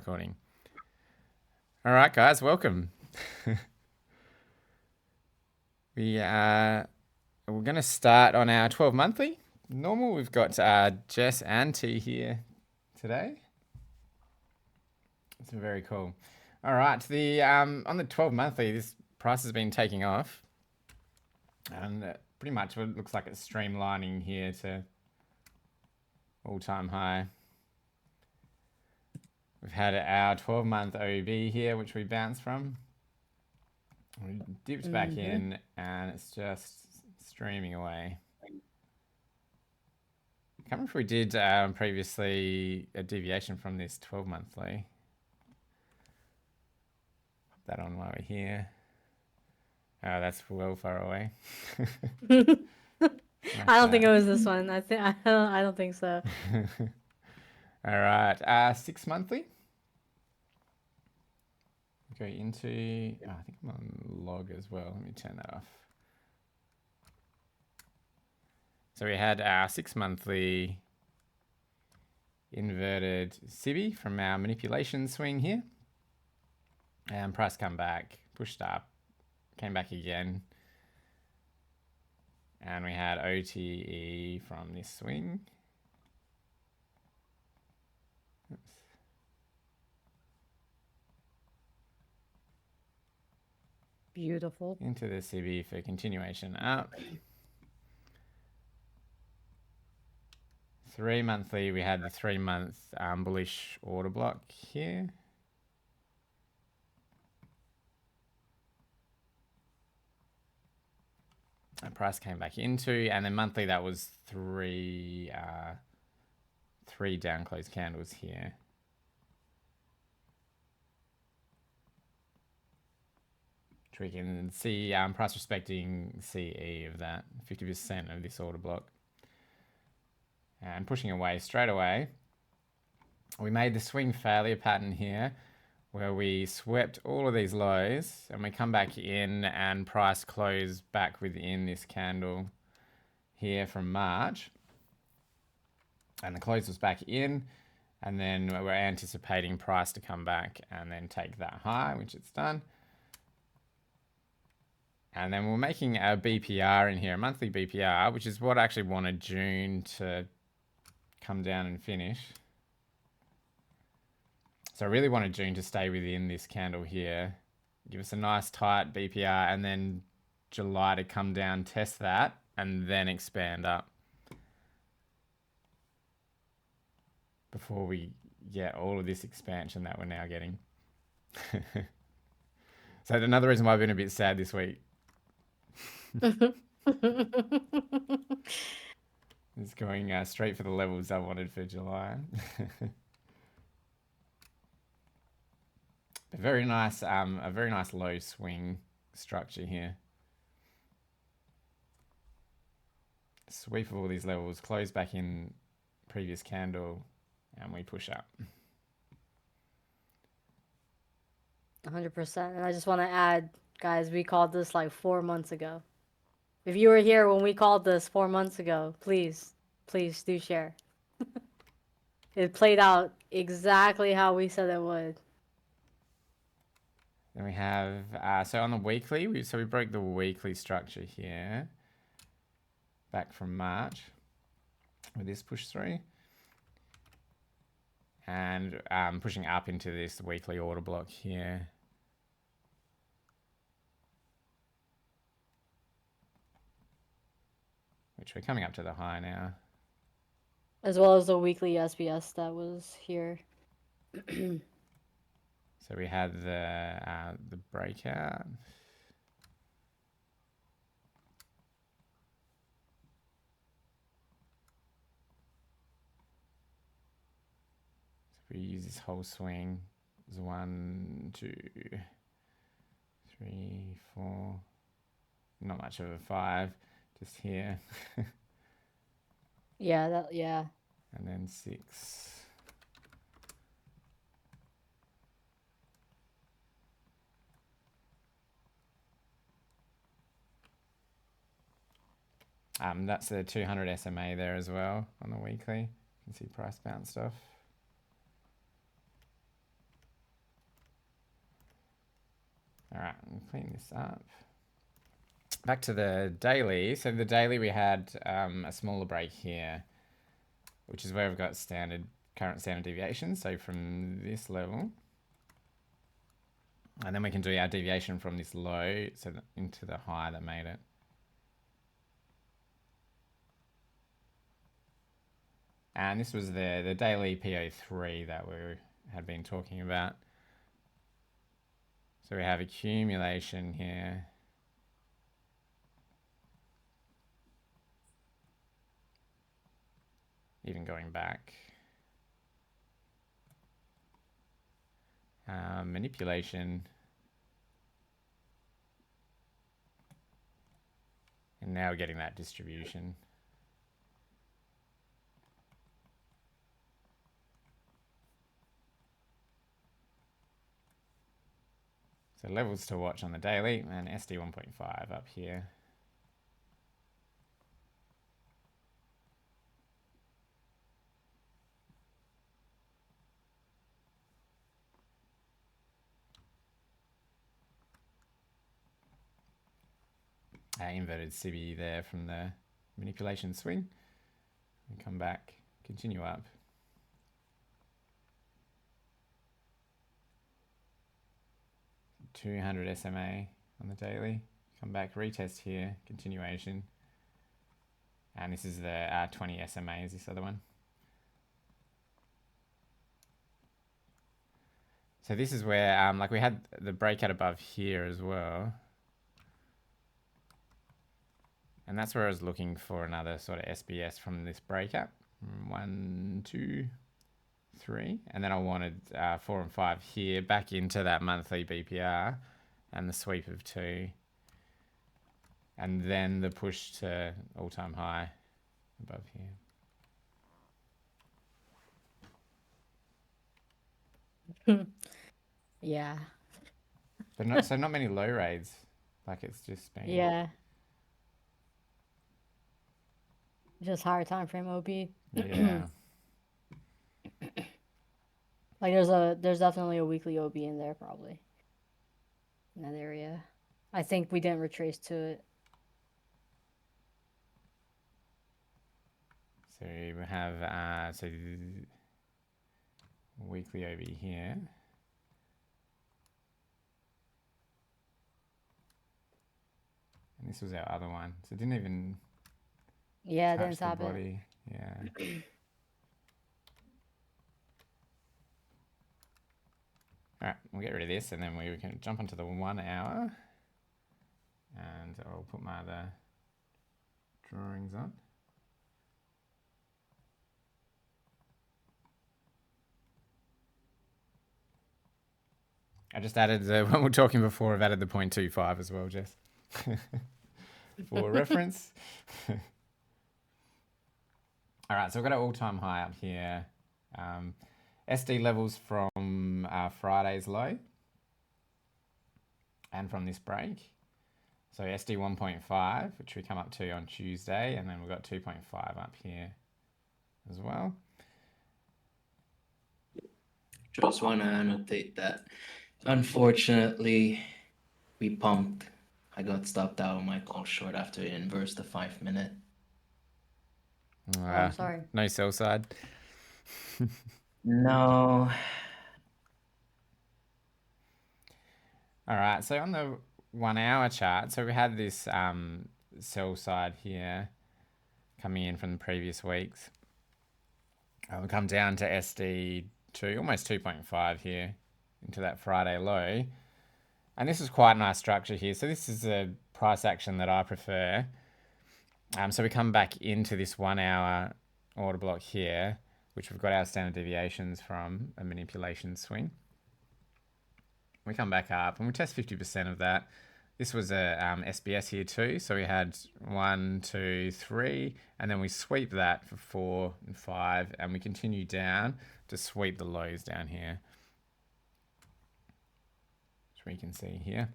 recording. All right, guys, welcome. We're going to start on our 12 monthly. Normal, we've got Jess and T here today. It's very cool. All right, the on the 12 monthly, this price has been taking off, and pretty much it looks like it's streamlining here to all-time high. We've had our 12-month OB here, which we bounced from. We dipped back in, and it's just streaming away. I can't remember if we did previously a deviation from this 12 monthly. Pop that on while we're here. Oh, that's well far away. I don't think it was this one. I don't think so. All right, 6 monthly. Go into, I think I'm on log as well. Let me turn that off. So we had our 6 monthly inverted SIBI from our manipulation swing here. And price come back, pushed up, came back again. And we had OTE from this swing. Oops. Beautiful. Into the SIBI for continuation up. 3 monthly, we had the 3 month bullish order block here. And price came back into, and then monthly that was three down close candles here. Which we can see price respecting CE of that, 50% of this order block. And pushing away straight away. We made the swing failure pattern here where we swept all of these lows and we come back in and price closed back within this candle here from March. And the close was back in, and then we're anticipating price to come back and then take that high, which it's done. And then we're making a BPR in here, a monthly BPR, which is what I actually wanted June to come down and finish. So I really wanted June to stay within this candle here, give us a nice tight BPR, and then July to come down, test that, and then expand up before we get all of this expansion that we're now getting. So another reason why I've been a bit sad this week. It's going straight for the levels I wanted for July. A very nice low swing structure here. Sweep of all these levels, close back in previous candle, and we push up. 100%. And I just want to add, guys, we called this like 4 months ago. If you were here when we called this 4 months ago, please do share. It played out exactly how we said it would. Then we have, so on the weekly, we broke the weekly structure here, back from March, with this push through. And pushing up into this weekly order block here. Which we're coming up to the high now. As well as the weekly SBS that was here. So we had the breakout. So we use this whole swing. There's 1, 2, 3, 4. Not much of a 5, just here. Yeah. And then 6. That's the 200 SMA there as well on the weekly. You can see price bounced off. All right, I'll clean this up. Back to the daily. So the daily we had a smaller break here, which is where we've got current standard deviation. So from this level, and then we can do our deviation from this low into the high that made it. And this was the daily PO3 that we had been talking about. So we have accumulation here. Even going back. Manipulation. And now we're getting that distribution. So levels to watch on the daily, and SD 1.5 up here. Inverted CB there from the manipulation swing. And come back, continue up. $200 SMA on the daily. Come back, retest here, continuation. And this is the 20 SMA is this other one. So this is where, like we had the breakout above here as well. And that's where I was looking for another sort of SBS from this breakout. 1, 2, 3. And then I wanted 4 and 5 here back into that monthly BPR and the sweep of 2. And then the push to all-time high above here. Yeah. But not many low raids. Like it's just been... Yeah. Just higher time frame OP. Yeah. Like there's definitely a weekly OB in there probably. In that area. I think we didn't retrace to it. So we have weekly OB here. And this was our other one. So it didn't even didn't touch the tap body. Yeah. All right, we'll get rid of this and then we can jump onto the 1 hour. And I'll put my other drawings on. I just added when we were talking before, I've added the 0.25 as well, Jess. For reference. All right, so we've got an all-time high up here. SD levels from Friday's low and from this break. So SD 1.5, which we come up to on Tuesday, and then we've got 2.5 up here as well. Just want to annotate that, unfortunately, we pumped. I got stopped out of my call short after it inversed the 5-minute. I'm sorry. No sell side. No. All right, so on the 1 hour chart, so we had this sell side here coming in from the previous weeks. We'll come down to SD 2, almost 2.5 here into that Friday low. And this is quite a nice structure here. So this is a price action that I prefer. So we come back into this 1 hour order block here, which we've got our standard deviations from a manipulation swing. We come back up and we test 50% of that. This was a SBS here too. So we had 1, 2, 3, and then we sweep that for 4 and 5, and we continue down to sweep the lows down here, which we can see here.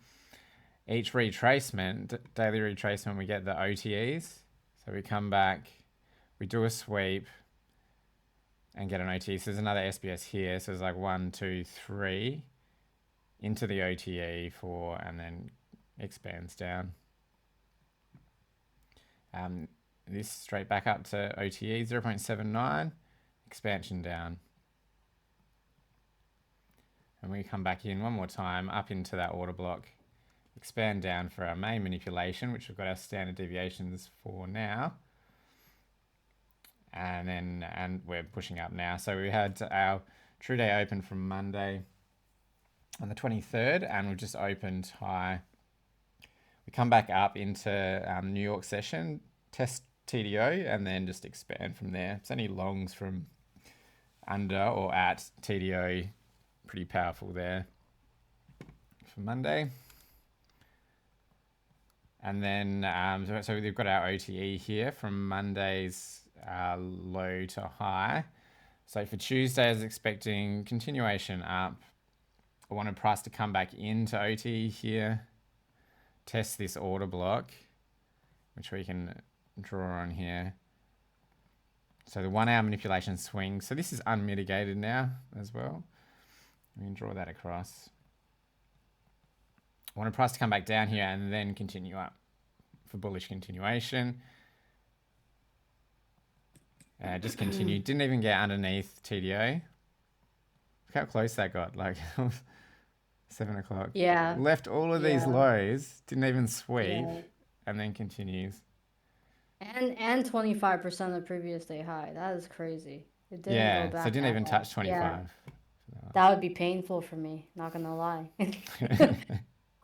Each retracement, daily retracement, we get the OTEs. So we come back, we do a sweep and get an OTE. So there's another SBS here. So it's like 1, 2, 3. into the OTE for, and then expands down. This straight back up to OTE 0.79, expansion down. And we come back in one more time up into that order block, expand down for our main manipulation, which we've got our standard deviations for now. And we're pushing up now. So we had our true day open from Monday on the 23rd, and we've just opened high. We come back up into New York session, test TDO, and then just expand from there. It's any longs from under or at TDO, pretty powerful there for Monday. And then, so we've got our OTE here from Monday's low to high. So for Tuesday, I was expecting continuation up. I wanted price to come back into OTE here, test this order block, which we can draw on here. So the 1 hour manipulation swing. So this is unmitigated now as well. We can draw that across. I wanted price to come back down here and then continue up for bullish continuation. Just continued. Didn't even get underneath TDO. Look how close that got. Like 7 o'clock. Yeah. Left all of these lows. Didn't even sweep. Yeah. And then continues. And 25% of previous day high. That is crazy. It didn't go back. So it didn't that even low. touch 25. Yeah. That would be painful for me, not gonna lie.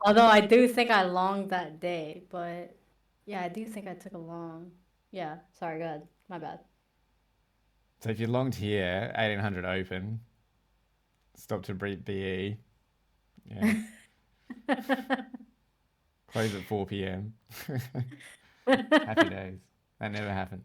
Although I do think I longed that day, but yeah, I do think I took a long. Yeah, sorry, go ahead. My bad. So if you longed here, 1800 open, stop to beat BE. Yeah. Close at 4 p.m. Happy days. That never happens.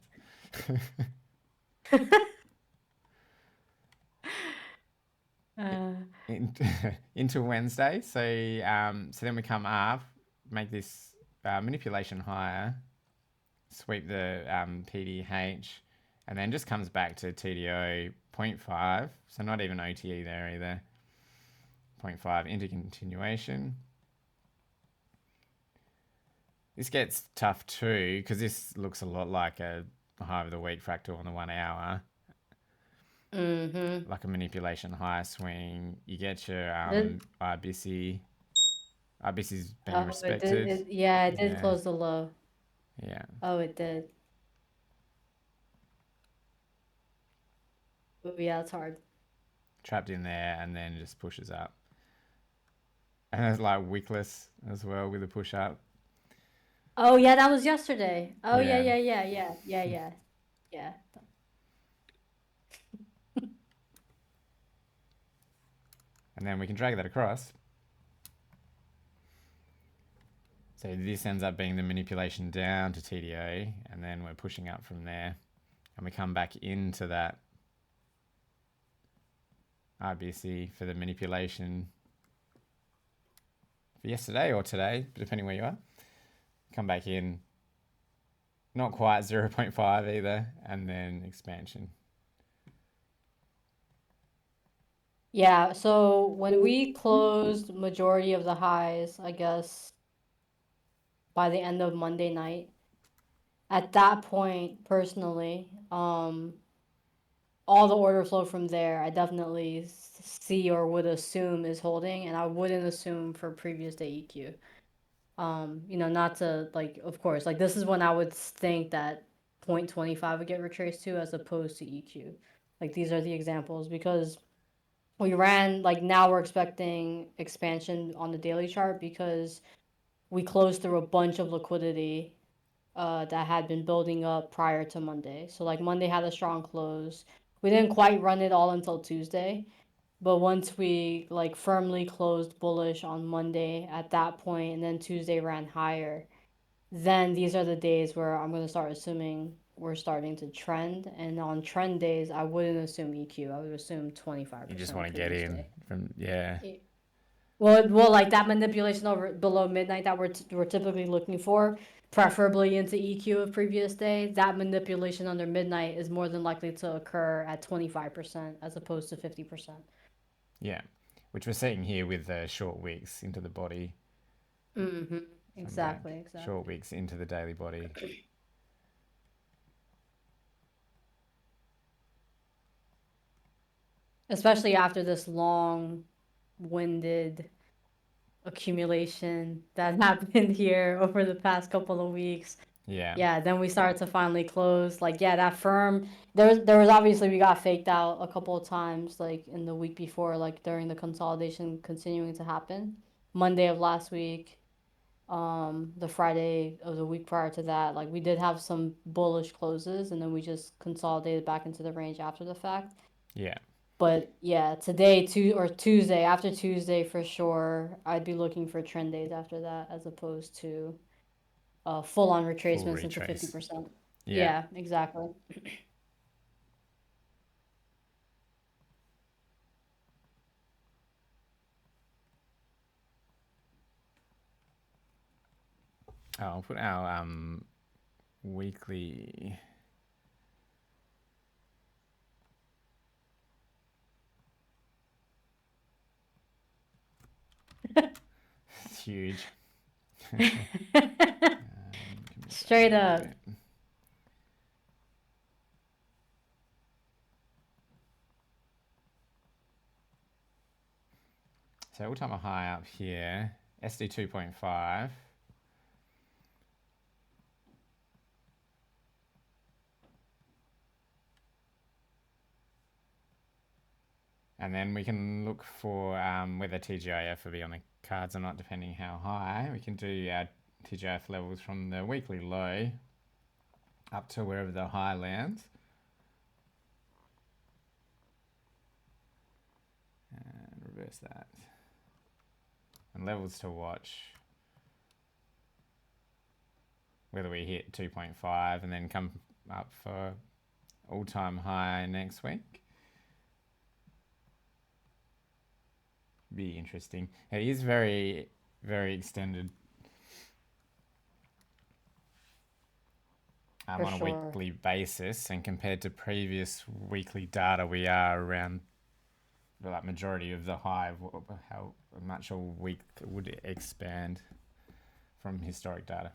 Into Wednesday. So then we come up, make this manipulation higher, sweep the PDH, and then just comes back to TDO 0.5. So not even OTE there either. 0.5 into continuation. This gets tough too, because this looks a lot like a high of the week fractal on the 1 hour. Mm-hmm. Like a manipulation high swing. You get your IBC. IBC's been respected. It did close the low. Yeah. Oh, it did. Ooh, yeah, it's hard. Trapped in there and then just pushes up. And it's like wickless as well with a push up. Oh yeah, that was yesterday. Oh Yeah. yeah. And then we can drag that across. So this ends up being the manipulation down to TDO, and then we're pushing up from there. And we come back into that RBC for the manipulation for yesterday or today, depending where you are. Come back in, not quite 0.5 either, and then expansion. Yeah, so when we closed majority of the highs, I guess by the end of Monday night, at that point, personally, all the order flow from there, I definitely see or would assume is holding, and I wouldn't assume for previous day EQ. Not to like, of course, like this is when I would think that 0.25 would get retraced to as opposed to EQ. Like these are the examples because we ran like now we're expecting expansion on the daily chart because we closed through a bunch of liquidity that had been building up prior to Monday. So like Monday had a strong close. We didn't quite run it all until Tuesday, but once we like firmly closed bullish on Monday at that point, and then Tuesday ran higher, then these are the days where I'm going to start assuming we're starting to trend. And on trend days, I wouldn't assume EQ. I would assume 25%. You just want to get in from, yeah. Well, like that manipulation over below midnight that we're typically looking for, preferably into EQ of previous day. That manipulation under midnight is more than likely to occur at 25% as opposed to 50%. Yeah. which we're seeing here with the short wicks into the body. Mm-hmm. Exactly, Short exactly. wicks into the daily body. Especially after this long-winded accumulation that happened here over the past couple of weeks. Yeah. Yeah, then we started to finally close. Like, yeah, that firm. There was obviously we got faked out a couple of times, like in the week before, like during the consolidation continuing to happen. Monday of last week, the Friday of the week prior to that, like we did have some bullish closes, and then we just consolidated back into the range after the fact. Yeah. But yeah, today, Tuesday, after Tuesday for sure, I'd be looking for trend days after that as opposed to full on retracements into retrace. 50%. Yeah. Yeah, exactly. I'll put our weekly. It's huge. Straight up. So all-time high up here, SD 2.5. And then we can look for whether TGIF will be on the cards or not, depending how high. We can do our TGIF levels from the weekly low up to wherever the high lands. And reverse that. And levels to watch. Whether we hit 2.5 and then come up for all-time high next week. Be interesting. It is very, very extended. On a weekly basis, and compared to previous weekly data, we are around the majority of the high of how much a week would expand from historic data.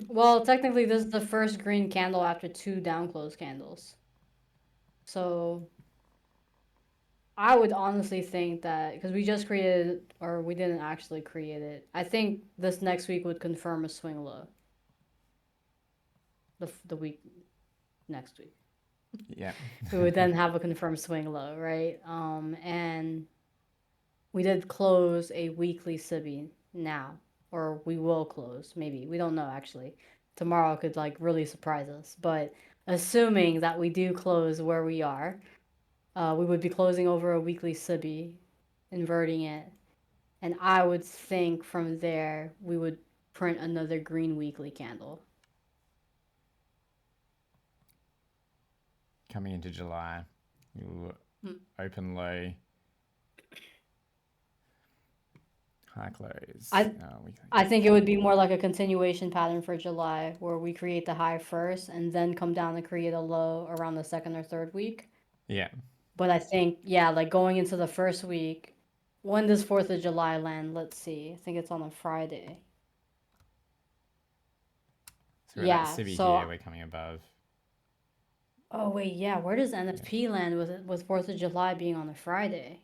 Well, technically, this is the first green candle after 2 down close candles. So I would honestly think that because we just created, or we didn't actually create it, I think this next week would confirm a swing low. The week next week. Yeah. We would then have a confirmed swing low, right? And we did close a weekly SIBI now, or we will close, maybe. We don't know actually. Tomorrow could like really surprise us, but assuming that we do close where we are, we would be closing over a weekly SIBI, inverting it, and I would think from there we would print another green weekly candle. Coming into July, you'll open low, high close. I think it would be more like a continuation pattern for July, where we create the high first and then come down to create a low around the second or third week. Yeah. But I think, yeah, like going into the first week, when does 4th of July land? Let's see. I think it's on a Friday. So yeah, that SIBI here, we're coming above. Oh, wait, yeah. Where does NFP land with 4th of July being on a Friday?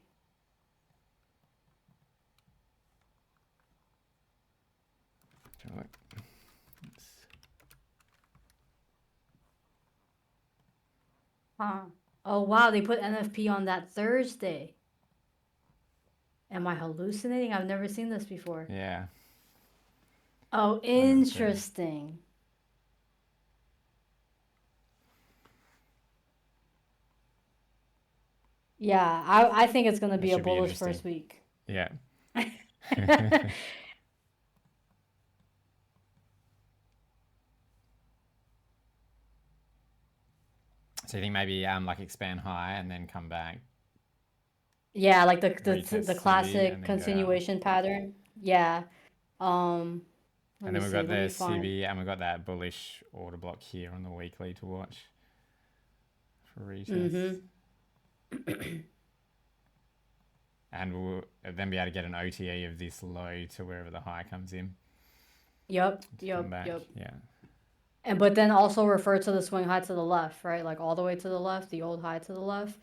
Huh. Oh, wow, they put NFP on that Thursday. Am I hallucinating? I've never seen this before. Yeah. Oh, interesting. Yeah, I think it's going to be a bullish first week. Yeah. So you think maybe like expand high and then come back? Yeah, like the classic continuation pattern. Yeah. And then we've got the CB and we've got that bullish order block here on the weekly to watch for retest. And we'll then be able to get an OTE of this low to wherever the high comes in. Yep. Come back. Yep. Yeah. And but then also refer to the swing high to the left, right? Like all the way to the left, the old high to the left.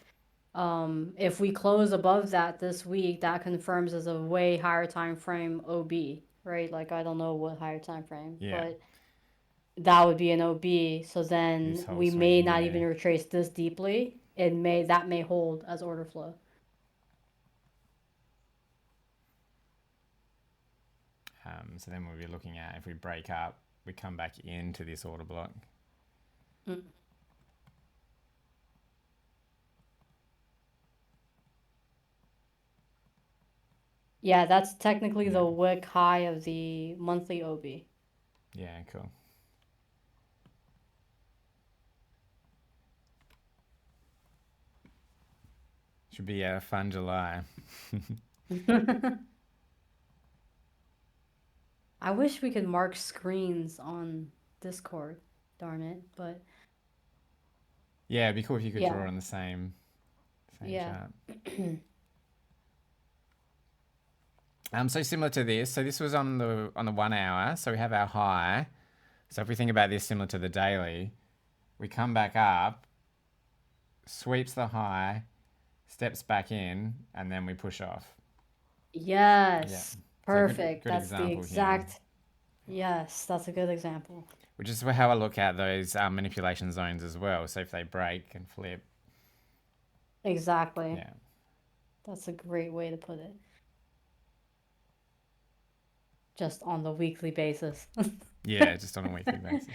If we close above that this week, that confirms as a way higher time frame OB, right? Like I don't know what higher time frame, Yeah. but that would be an OB. So then This whole we swing may not here. even retrace this deeply. That may hold as order flow. So then we'll be looking at, if we break up, we come back into this order block. Yeah, that's technically the wick high of the monthly OB. Yeah, cool. Should be a fun July. I wish we could mark screens on Discord, darn it, but Yeah, it'd be cool if you could Yeah. draw on the same Yeah. chart. So similar to this. So this was on the 1 hour. So we have our high. So if we think about this similar to the daily, we come back up, sweeps the high, steps back in, and then we push off. yes, perfect. good That's the example here. exact. Yes, that's a good example. Which is how I look at those manipulation zones as well. So if they break and flip. Exactly. Yeah. That's a great way to put it. Just on the weekly basis. Yeah, just on a weekly basis.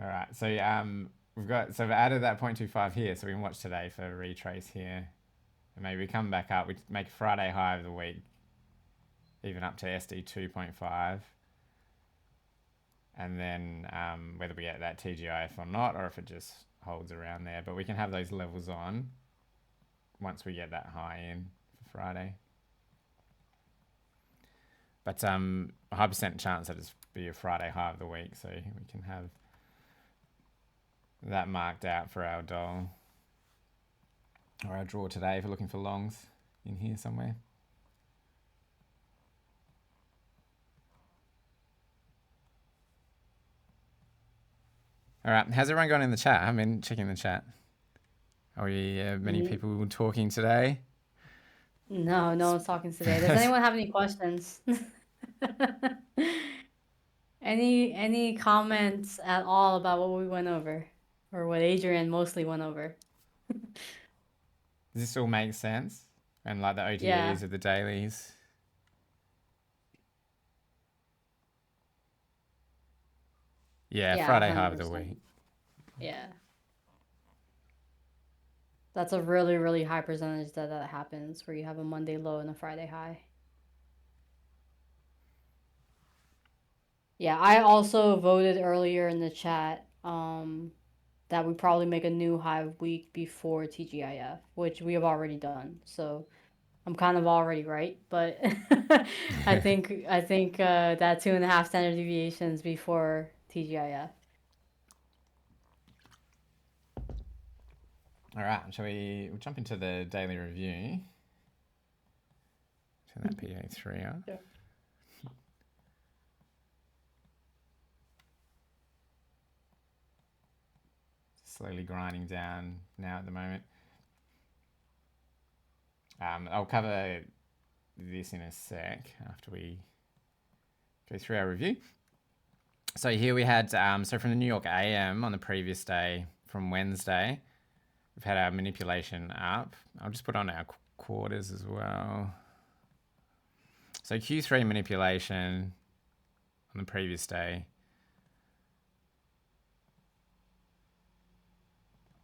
All right, so we've added that 0.25 here, so we can watch today for retrace here. And maybe we come back up, we make a Friday high of the week, even up to SD 2.5. And then whether we get that TGIF or not, or if it just holds around there. But we can have those levels on once we get that high in for Friday. But a high percent chance that it's be a Friday high of the week, so we can have that marked out for our doll or our draw today if we're looking for longs in here somewhere. All right, how's everyone going in the chat? I've been checking the chat. Are we many people talking today? No one's talking today. Does anyone have any questions? Any comments at all about what we went over? Or what Adrian mostly went over? Does this all make sense? And like the OTAs Yeah. of the dailies? Yeah, Yeah, Friday high of the 100%. week. Yeah. That's a really, really high percentage that happens where you have a Monday low and a Friday high. Yeah, I also voted earlier in the chat that we probably make a new high week before TGIF, which we have already done. So I'm kind of already right, but I think that 2.5 standard deviations before TGIF. All right, we'll jump into the daily review. Turn that PA3 on. Sure. Slowly grinding down now at the moment. I'll cover this in a sec after we go through our review. So here we had, so from the New York AM on the previous day, from Wednesday, we've had our manipulation up. I'll just put on our quarters as well. So Q3 manipulation on the previous day.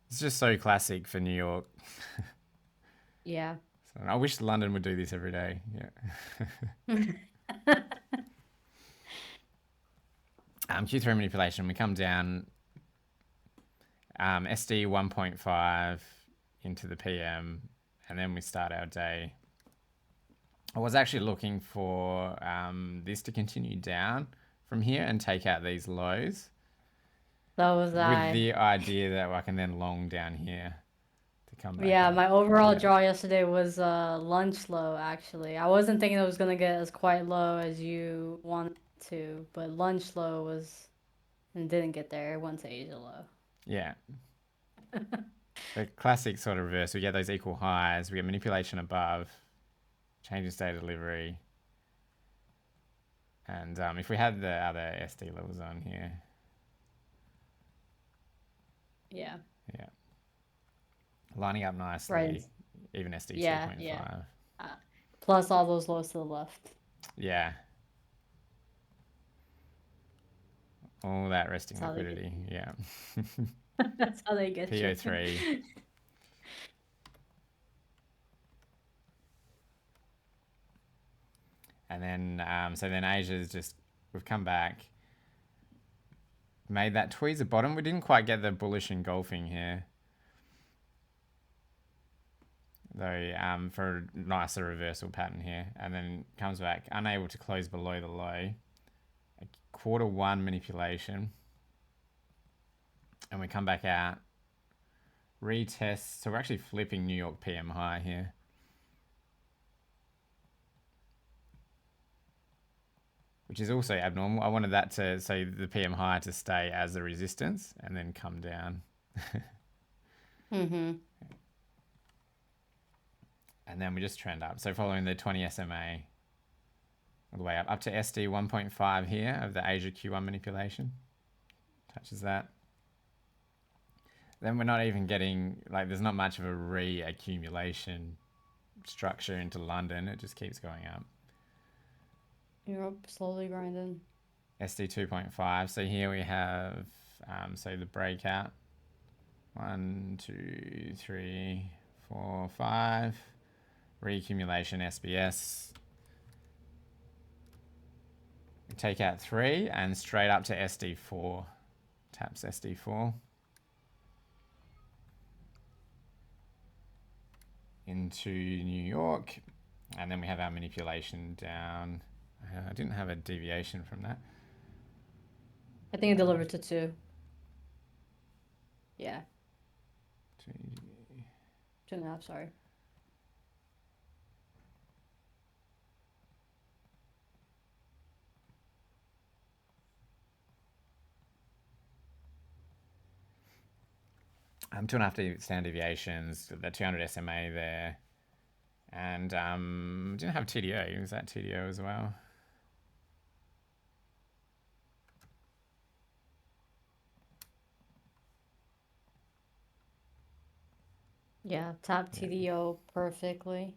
It's just so classic for New York. Yeah. So I wish London would do this every day. Yeah. Q3 manipulation, we come down SD 1.5 into the PM, and then we start our day I was actually looking for this to continue down from here and take out these lows So was with I. the idea that I can then long down here to come back Yeah, up. my overall Yeah. draw yesterday was lunch low actually. I wasn't thinking it was gonna get as quite low as you wanted to, but lunch low was and didn't get there. It went to Asia low. Yeah. The classic sort of reverse. We get those equal highs. We get manipulation above, change in state of delivery. And if we had the other SD levels on here, Yeah. yeah, lining up nicely, Right. even SD Yeah, 2.5. yeah. Plus all those lows to the left. Yeah. All that resting That's how they get liquidity. Yeah. That's how they get you. PO3. And then, so then Asia's just, we've come back, made that tweezer bottom. We didn't quite get the bullish engulfing here, though, for a nicer reversal pattern here. And then comes back, unable to close below the low. A Q1 manipulation. And we come back out, retest. So we're actually flipping New York PM high here. Which is also abnormal. I wanted that to, so the PM high to stay as a resistance and then come down. Mm-hmm. And then we just trend up. So following the 20 SMA all the way up to SD 1.5 here of the Asia Q1 manipulation. Touches that. Then we're not even getting, like, there's not much of a reaccumulation structure into London. It just keeps going up. Europe slowly grinding. SD 2.5. So here we have, so the breakout. 1, 2, 3, 4, 5. Reaccumulation SBS. We take out 3 and straight up to SD4. Taps SD4. Into New York. And then we have our manipulation down. I didn't have a deviation from that. I think it delivered to 2. Yeah. 2.5, sorry. Two and a half standard deviations, the 200 SMA there. And didn't have TDO. Was that TDO as well? Yeah, tap TDO perfectly.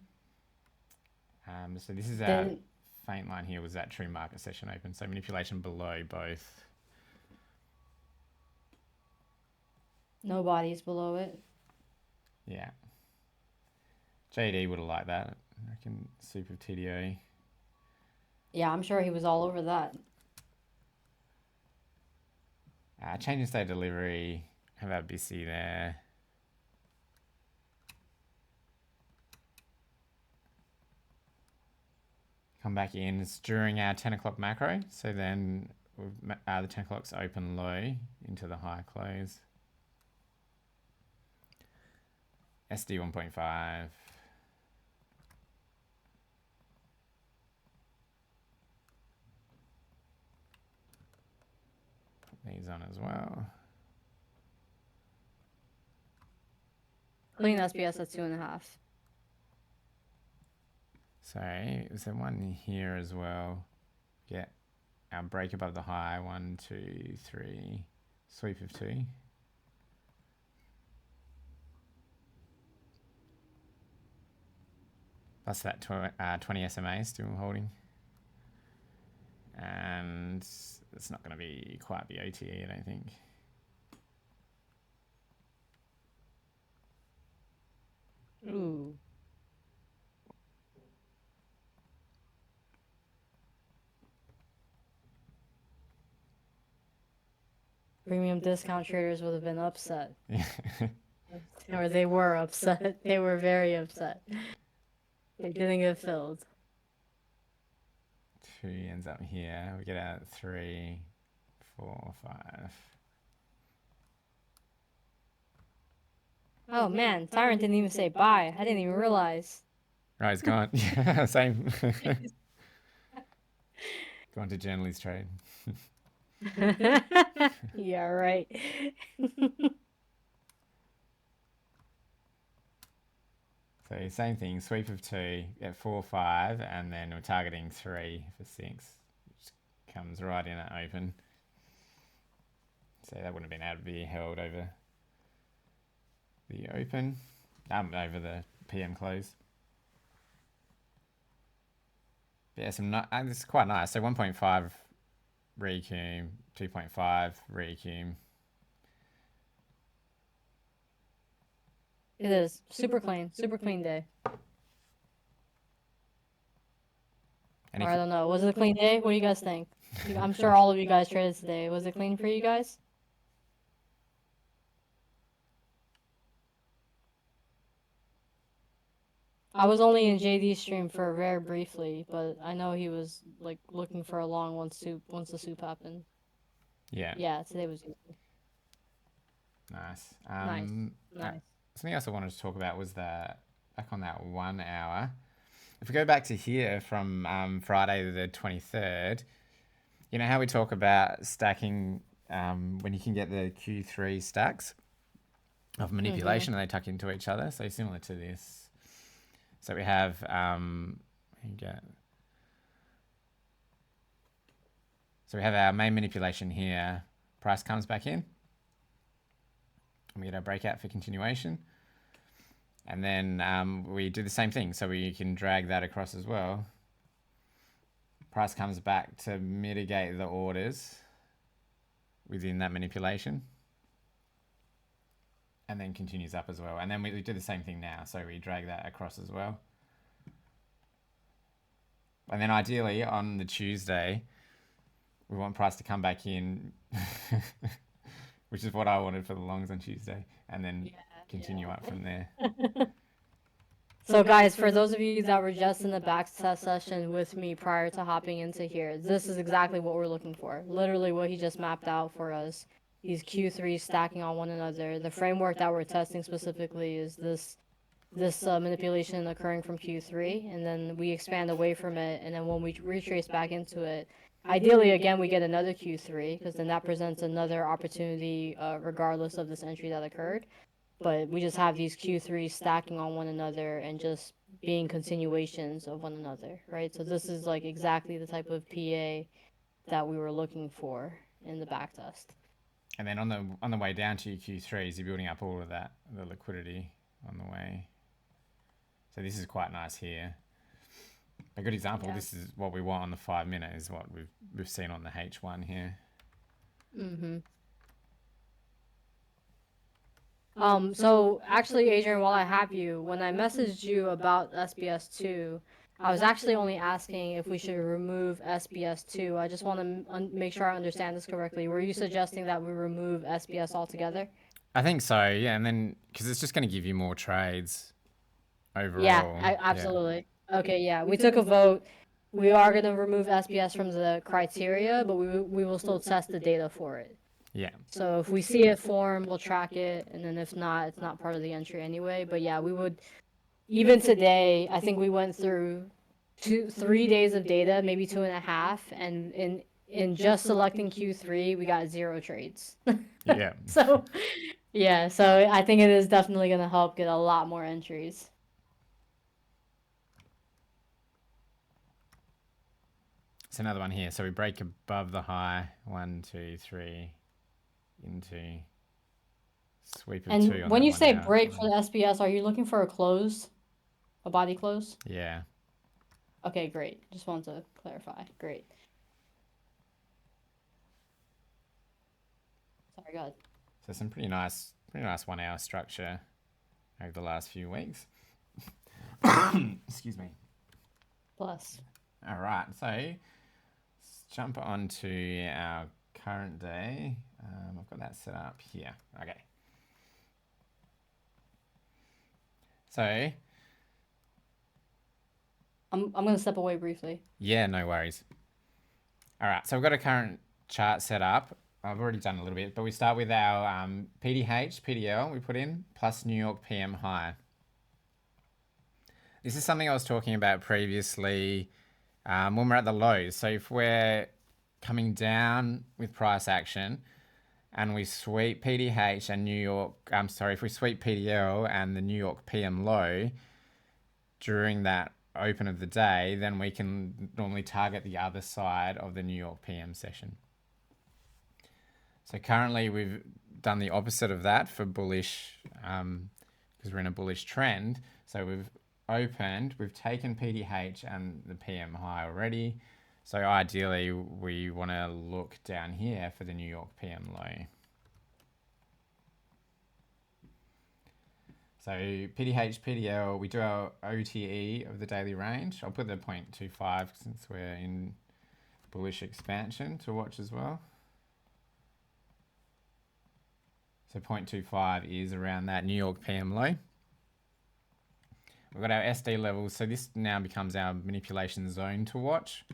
So this is our Then faint line here was that true market session open. So manipulation below both. no bodies below it. Yeah. JD would have liked that. I reckon soup of TDO. Yeah, I'm sure he was all over that. Change in state delivery. Have our BC there. Come back in. It's during our 10 o'clock macro. So then the 10 o'clock's open low into the high close. SD 1.5. Put these on as well. Clean SBS at 2.5. Sorry, is there one here as well? Yeah. Our break above the high. 1, 2, 3. Sweep of 2. Plus that 20 SMA still holding. And it's not going to be quite the OTE, I don't think. Ooh. Premium discount traders would have been upset. Or they were upset. They were very upset. They didn't get filled. 2 ends up here. We get out 3, 4, 5. Oh man, Tyrant didn't even say bye. I didn't even realize. Right, it's gone. Yeah, same. Gone to journalist trade. Yeah, right. So same thing, sweep of 2, get 4, 5, and then we're targeting 3 for 6, which comes right in at open. So that wouldn't have been able to be held over the open, over the PM close. But yeah, this is quite nice. So 1.5 recume, 2.5 recume. It is super clean day. And Or I don't know. Was it a clean day? What do you guys think? I'm sure all of you guys traded today. Was it clean for you guys? I was only in JD's stream for very briefly, but I know he was like looking for a long once the soup happened. Yeah. Yeah, today was easy. Nice. Nice. Something else I wanted to talk about was that back on that 1 hour. If we go back to here from Friday the 23rd, you know how we talk about stacking when you can get the Q3 stacks of manipulation and they tuck into each other? So similar to this. So we have so we have our main manipulation here. Price comes back in. And we get our breakout for continuation. And then we do the same thing. So we can drag that across as well. Price comes back to mitigate the orders within that manipulation. And then continues up as well. And then we do the same thing now. So we drag that across as well. And then ideally on the Tuesday, we want price to come back in, which is what I wanted for the longs on Tuesday, and then continue up from there. So guys, for those of you that were just in the backtest session with me prior to hopping into here, this is exactly what we're looking for. Literally what he just mapped out for us. These Q3s stacking on one another. The framework that we're testing specifically is this manipulation occurring from Q3, and then we expand away from it, and then when we retrace back into it, ideally, again, we get another Q3, because then that presents another opportunity regardless of this entry that occurred. But we just have these Q3s stacking on one another and just being continuations of one another, right? So this is like exactly the type of PA that we were looking for in the backtest. And then on the way down to your Q3s, you're building up all of that, the liquidity on the way. So this is quite nice here. A good example, this is what we want on the 5 minute, is what we've seen on the H1 here. So actually, Adrian, while I have you, when I messaged you about SBS2, I was actually only asking if we should remove SBS2. I just want to make sure I understand this correctly. Were you suggesting that we remove SBS altogether? I think so, yeah. And then, because it's just going to give you more trades overall. Yeah, absolutely. Yeah. Okay, yeah. We took a vote. We are going to remove SBS from the criteria, but we will still test the data for it. Yeah. So if we see it form, we'll track it, and then if not, it's not part of the entry anyway. But yeah, we would, even today, I think we went through 3 days of data, maybe 2.5, and in just selecting Q3, we got 0 trades. Yeah. So I think it is definitely going to help get a lot more entries. It's another one here. So we break above the high, 1, 2, 3, into sweep of 2 on that 1 hour. And when you say break for the SBS, are you looking for a body close? Yeah. Okay, great. Just wanted to clarify. Great. Sorry, go ahead. So some pretty nice 1 hour structure over the last few weeks. Excuse me. Plus. All right, so let's jump on to our current day. I've got that set up here. Okay. So I'm gonna step away briefly. yeah, no worries. All right, so we've got a current chart set up. I've already done a little bit, but we start with our PDH, PDL we put in, plus New York PM high. This is something I was talking about previously when we're at the lows. So if we're coming down with price action and we sweep PDH and New York, if we sweep PDL and the New York PM low during that open of the day, then we can normally target the other side of the New York PM session. So currently we've done the opposite of that for bullish, because we're in a bullish trend. So we've opened, we've taken PDH and the PM high already. So ideally we want to look down here for the New York PM low. So PDH, PDL, we do our OTE of the daily range. I'll put the 0.25 since we're in bullish expansion to watch as well. So 0.25 is around that New York PM low. We've got our SD levels. So this now becomes our manipulation zone to watch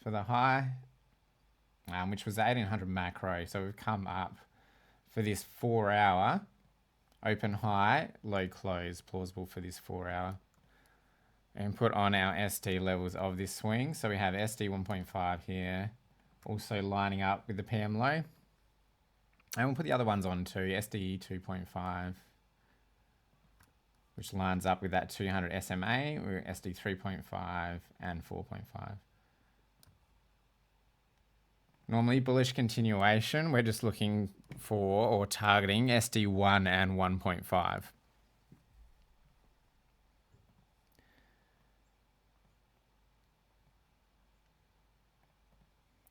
for the high, which was the 1800 macro. So we've come up for this 4 hour. Open high, low close, plausible for this 4 hour. And put on our SD levels of this swing. So we have SD 1.5 here, also lining up with the PM low. And we'll put the other ones on too, SD 2.5, which lines up with that 200 SMA, or SD 3.5 and 4.5. Normally bullish continuation, we're just looking for or targeting SD1 and 1.5.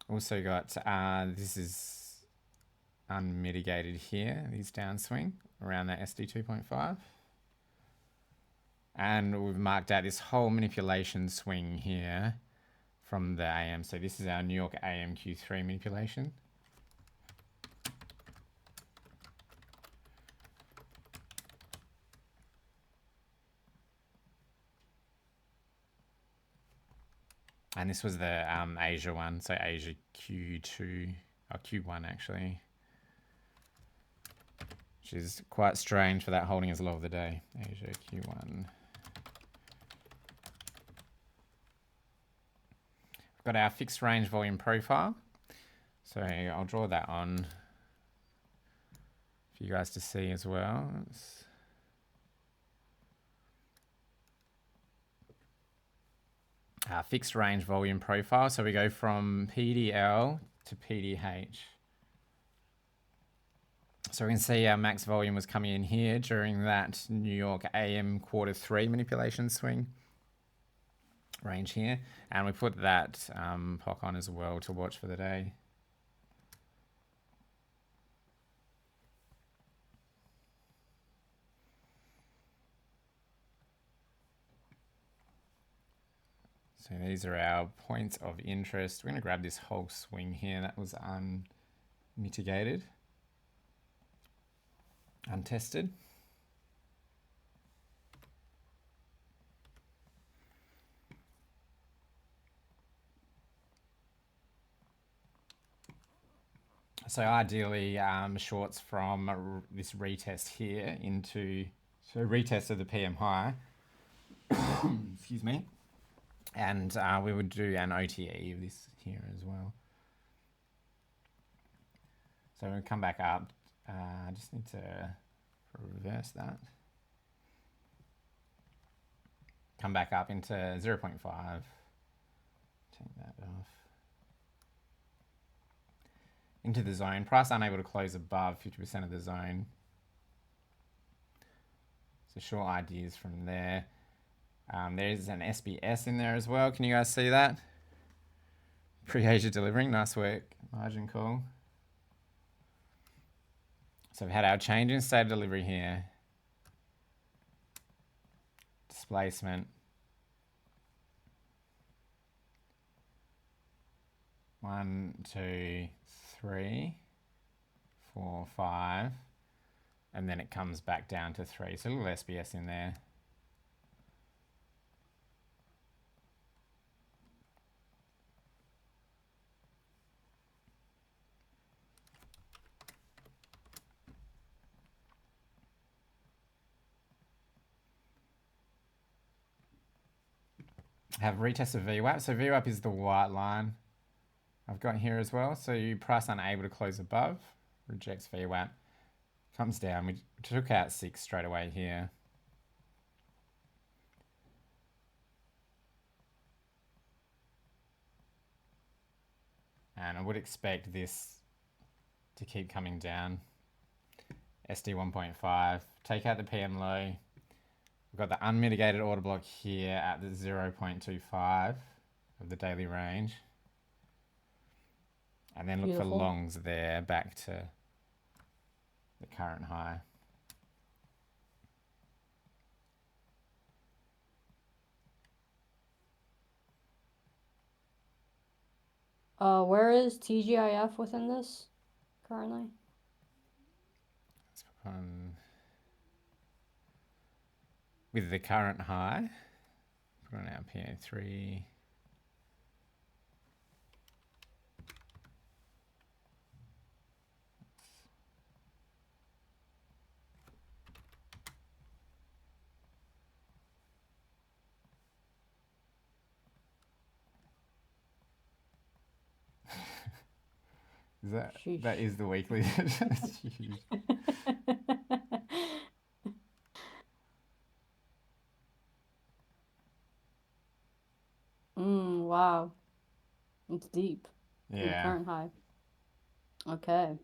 Also got, this is unmitigated here, these downswing around that SD 2.5. And we've marked out this whole manipulation swing here from the AM. So this is our New York AM Q3 manipulation. And this was the Asia one, so Asia Q2, or Q1 actually, which is quite strange for that holding as low of the day, Asia Q1. Got our fixed range volume profile. So I'll draw that on for you guys to see as well. Our fixed range volume profile. So we go from PDL to PDH. So we can see our max volume was coming in here during that New York AM Q3 manipulation swing range here, and we put that POC on as well to watch for the day. So these are our points of interest. We're going to grab this whole swing here that was unmitigated, untested. So ideally, shorts from this retest here into, so retest of the PM high, excuse me, and we would do an OTE of this here as well. So we'll come back up, I just need to reverse that. Come back up into 0.5, take that off. Into the zone. Price unable to close above 50% of the zone. So short ideas from there. There's an SBS in there as well. Can you guys see that? Pre-Asia delivering. Nice work. Margin call. So we've had our change in state of delivery here. Displacement. 1, 2, 3, 4, 5, and then it comes back down to 3. So a little SBS in there. have retested VWAP. So VWAP is the white line I've got here as well. So you price unable to close above, rejects VWAP, comes down. We took out 6 straight away here. And I would expect this to keep coming down. SD 1.5, take out the PM low. We've got the unmitigated order block here at the 0.25 of the daily range. And then look Beautiful. for longs there back to the current high. Where is TGIF within this currently? Let's put on with the current high. Put on our PA3. Sheesh. That is the weekly? That's huge. Wow. It's deep. In the Yeah. current high. Okay.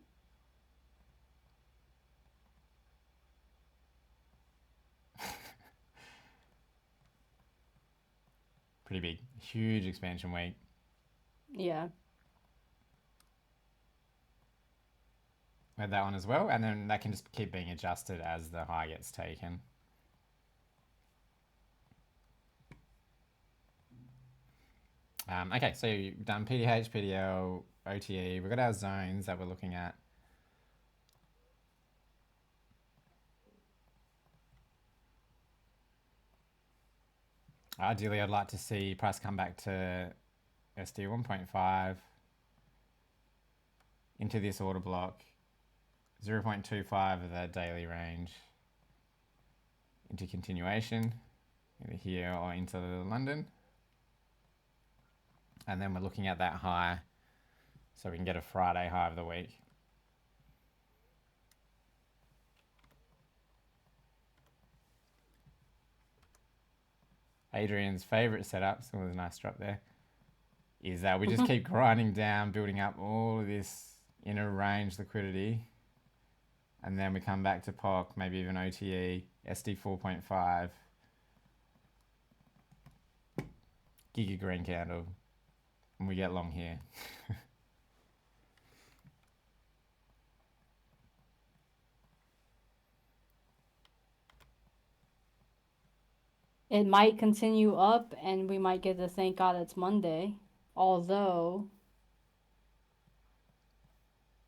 Pretty big. Huge expansion week. Yeah. We had that one as well, and then that can just keep being adjusted as the high gets taken. Okay, so you've done PDH, PDL, OTE. We've got our zones that we're looking at. Ideally, I'd like to see price come back to SD 1.5 into this order block, 0.25 of that daily range into continuation, either here or into London. And then we're looking at that high so we can get a Friday high of the week. Adrian's favorite setup, so there's a nice drop there, is that we just keep grinding down, building up all of this inner range liquidity. And then we come back to POC, maybe even OTE, SD 4.5, Giga green candle, and we get long here. It might continue up and we might get to thank God it's Monday. Although,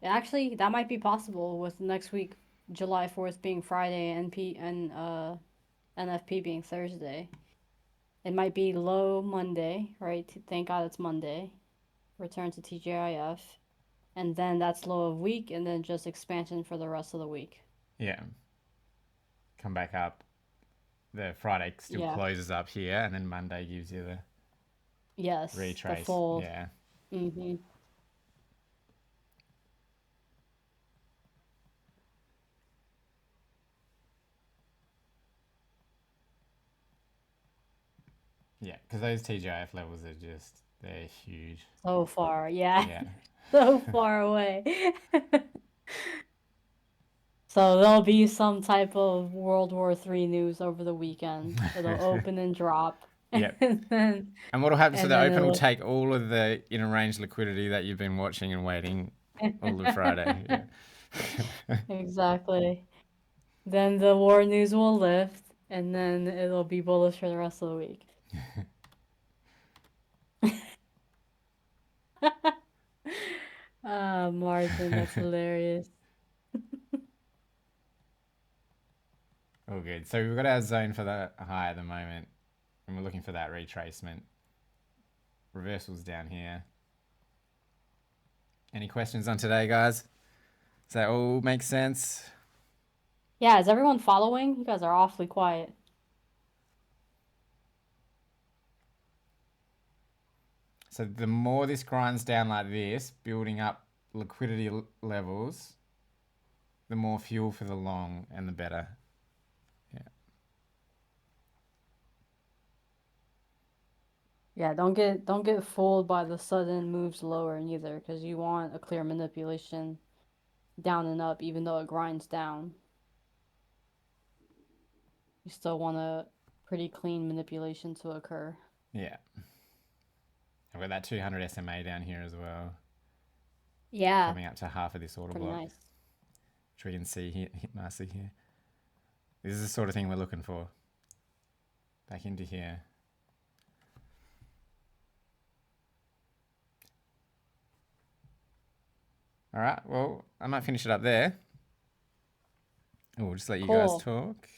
actually, that might be possible with next week, July 4th being Friday and NFP being Thursday. It might be low Monday, right? Thank God it's Monday. Return to TGIF. And then that's low of week, and then just expansion for the rest of the week. Yeah. Come back up. The Friday still closes up here, and then Monday gives you the retrace. The full. Yeah. Mm-hmm. Yeah, because those TGIF levels are just, they're huge. So far, yeah. Yeah. So far away. So there'll be some type of World War III news over the weekend. It'll open and drop. Yep. and what'll happen? So and the then open will it'll- take all of the inner range liquidity that you've been watching and waiting all of Friday. Yeah. Exactly. Then the war news will lift, and then it'll be bullish for the rest of the week. Ah, Martin, that's hilarious. All good. So we've got our zone for the high at the moment, and we're looking for that retracement. Reversals down here. Any questions on today, guys? Does that all make sense? Yeah, is everyone following? You guys are awfully quiet. So the more this grinds down like this, building up liquidity levels, the more fuel for the long and the better. Yeah, don't get fooled by the sudden moves lower neither, because you want a clear manipulation down and up, even though it grinds down. You still want a pretty clean manipulation to occur. Yeah. I've got that 200 SMA down here as well, Yeah, coming up to half of this order pretty block, nice. which we can see hit nicely here. This is the sort of thing we're looking for. Back into here. All right, well, I might finish it up there. Oh, we'll just let you guys Cool. talk.